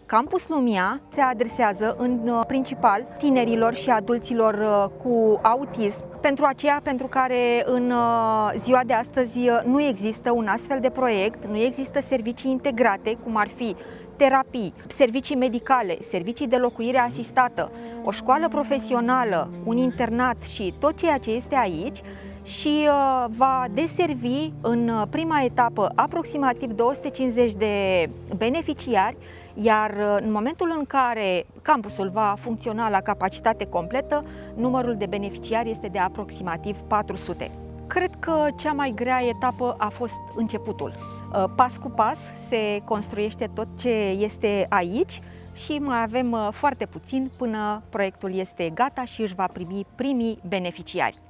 Campus Lumia se adresează în principal tinerilor și adulților cu autism, pentru care în ziua de astăzi nu există un astfel de proiect, nu există servicii integrate, cum ar fi terapii, servicii medicale, servicii de locuire asistată, o școală profesională, un internat și tot ceea ce este aici, și va deservi în prima etapă aproximativ 250 de beneficiari, iar în momentul în care campusul va funcționa la capacitate completă, numărul de beneficiari este de aproximativ 400. Cred că cea mai grea etapă a fost începutul. Pas cu pas se construiește tot ce este aici și mai avem foarte puțin până proiectul este gata și își va primi primii beneficiari.